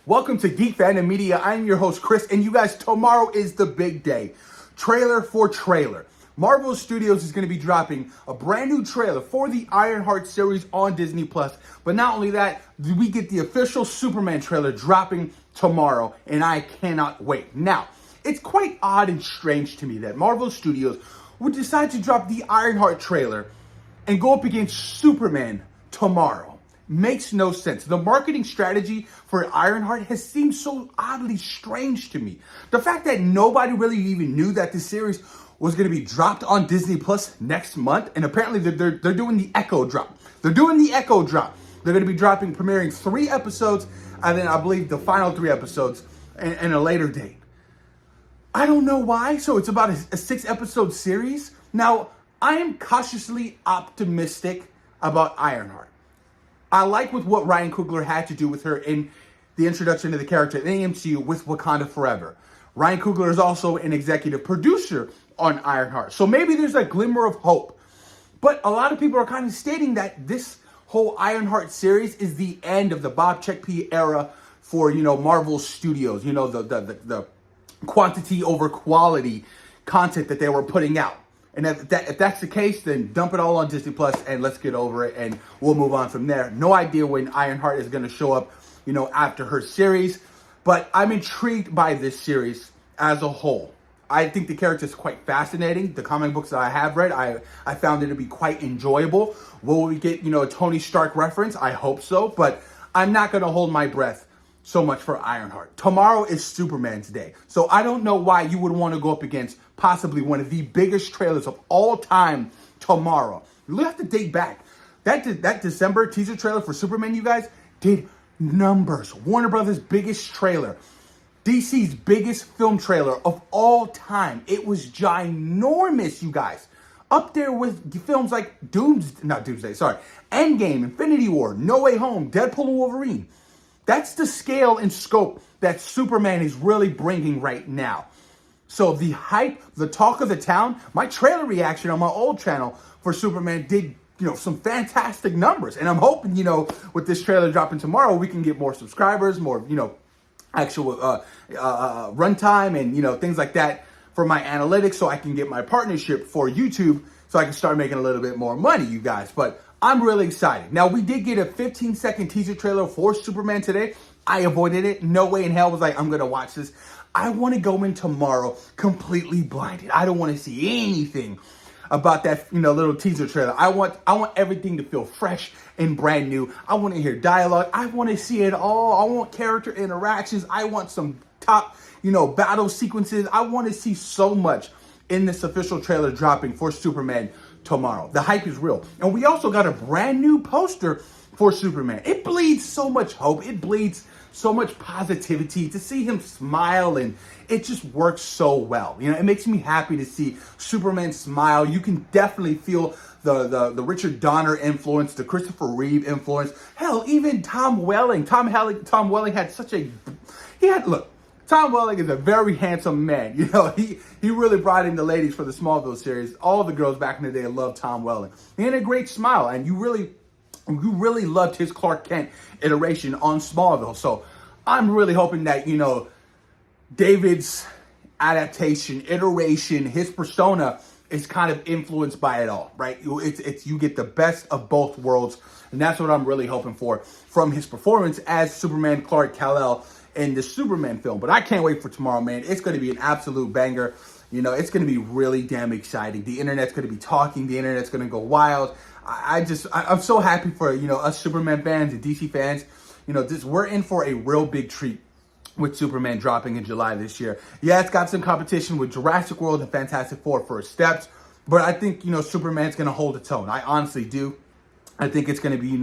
Welcome to Geek Fandom Media. I'm your host, Chris, and you guys, tomorrow is the big day. Trailer for trailer. Marvel Studios is going to be dropping a brand new trailer for the IronHeart series on Disney+. But not only that, we get the official Superman trailer dropping tomorrow, and I cannot wait. Now, it's quite odd and strange to me that Marvel Studios would decide to drop the IronHeart trailer and go up against Superman tomorrow. Makes no sense. The marketing strategy for Ironheart has seemed so oddly strange to me. The fact that nobody really even knew that this series was going to be dropped on Disney Plus next month, and apparently they're doing the Echo drop. They're doing the Echo drop. They're going to be premiering 3 episodes, and then I believe the final 3 episodes and a later date. I don't know why. So it's about a 6-episode series. Now, I am cautiously optimistic about Ironheart. I like with what Ryan Coogler had to do with her in the introduction of the character in the MCU with Wakanda Forever. Ryan Coogler is also an executive producer on Ironheart. So maybe there's a glimmer of hope. But a lot of people are kind of stating that this whole Ironheart series is the end of the Bob Chapek era for, Marvel Studios. The quantity over quality content that they were putting out. And if that's the case, then dump it all on Disney Plus and let's get over it and we'll move on from there. No idea when Ironheart is going to show up, after her series. But I'm intrigued by this series as a whole. I think the character is quite fascinating. The comic books that I have read, I found it to be quite enjoyable. Will we get, a Tony Stark reference? I hope so. But I'm not going to hold my breath so much for Ironheart. Tomorrow is Superman's day. So I don't know why you would want to go up against possibly one of the biggest trailers of all time tomorrow. You have to date back. That December teaser trailer for Superman, you guys, did numbers. Warner Brothers' biggest trailer. DC's biggest film trailer of all time. It was ginormous, you guys. Up there with films like Endgame, Infinity War, No Way Home, Deadpool and Wolverine. That's the scale and scope that Superman is really bringing right now. So the hype, the talk of the town, my trailer reaction on my old channel for Superman did, some fantastic numbers. And I'm hoping, with this trailer dropping tomorrow, we can get more subscribers, more, actual runtime and, things like that for my analytics so I can get my partnership for YouTube so I can start making a little bit more money, you guys. But I'm really excited. Now, we did get a 15-second teaser trailer for Superman today. I avoided it. No way in hell was like, I'm going to watch this. I want to go in tomorrow completely blinded. I don't want to see anything about that, little teaser trailer. I want everything to feel fresh and brand new. I want to hear dialogue. I want to see it all. I want character interactions. I want some top, battle sequences. I want to see so much in this official trailer dropping for Superman tomorrow. The hype is real. And we also got a brand new poster for Superman. It bleeds so much hope. It bleeds so much positivity to see him smile, and it just works so well. It makes me happy to see Superman smile. You can definitely feel the Richard Donner influence, the Christopher Reeve influence. Hell, even Tom Welling. Tom Welling had Tom Welling is a very handsome man. He really brought in the ladies for the Smallville series. All the girls back in the day loved Tom Welling. He had a great smile, and you really loved his Clark Kent iteration on Smallville. So I'm really hoping that, David's adaptation, iteration, his persona is kind of influenced by it all, right? It's you get the best of both worlds, and that's what I'm really hoping for from his performance as Superman Clark Kal-El in the Superman film. But I can't wait for tomorrow, man. It's going to be an absolute banger. It's going to be really damn exciting. The internet's going to be talking. The internet's going to go wild. I'm so happy for, us Superman fans and DC fans. We're in for a real big treat with Superman dropping in July this year. Yeah, it's got some competition with Jurassic World and Fantastic Four First Steps, but I think, Superman's going to hold its own. I honestly do. I think it's going to be,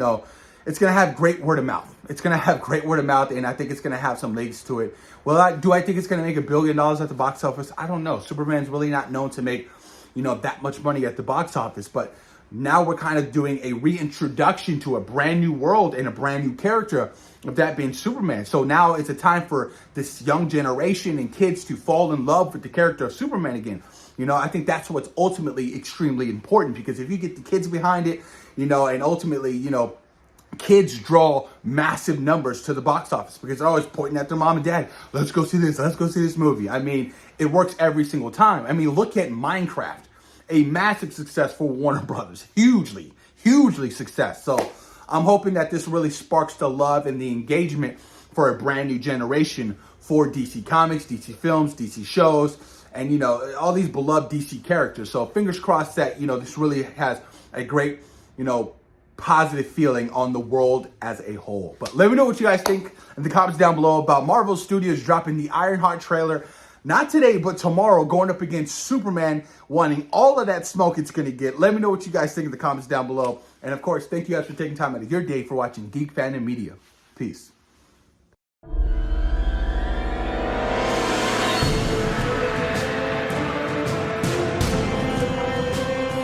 it's going to have great word of mouth. It's going to have great word of mouth, and I think it's going to have some legs to it. Well, do I think it's going to make $1 billion at the box office? I don't know. Superman's really not known to make, that much money at the box office, but now we're kind of doing a reintroduction to a brand new world and a brand new character, of that being Superman. So now it's a time for this young generation and kids to fall in love with the character of Superman again. I think that's what's ultimately extremely important, because if you get the kids behind it, and ultimately, kids draw massive numbers to the box office because they're always pointing at their mom and dad. Let's go see this. Let's go see this movie. I mean, it works every single time. I mean, look at Minecraft, a massive success for Warner Brothers. Hugely success. So I'm hoping that this really sparks the love and the engagement for a brand new generation for DC Comics, DC Films, DC shows, and, you know, all these beloved DC characters. So fingers crossed that, you know, this really has a great, you know, positive feeling on the world as a whole. But let me know what you guys think in the comments down below about Marvel Studios dropping the IronHeart trailer. Not today, but tomorrow, going up against Superman, wanting all of that smoke it's going to get. Let me know what you guys think in the comments down below. And of course, thank you guys for taking time out of your day for watching Geek Fandom Media. Peace.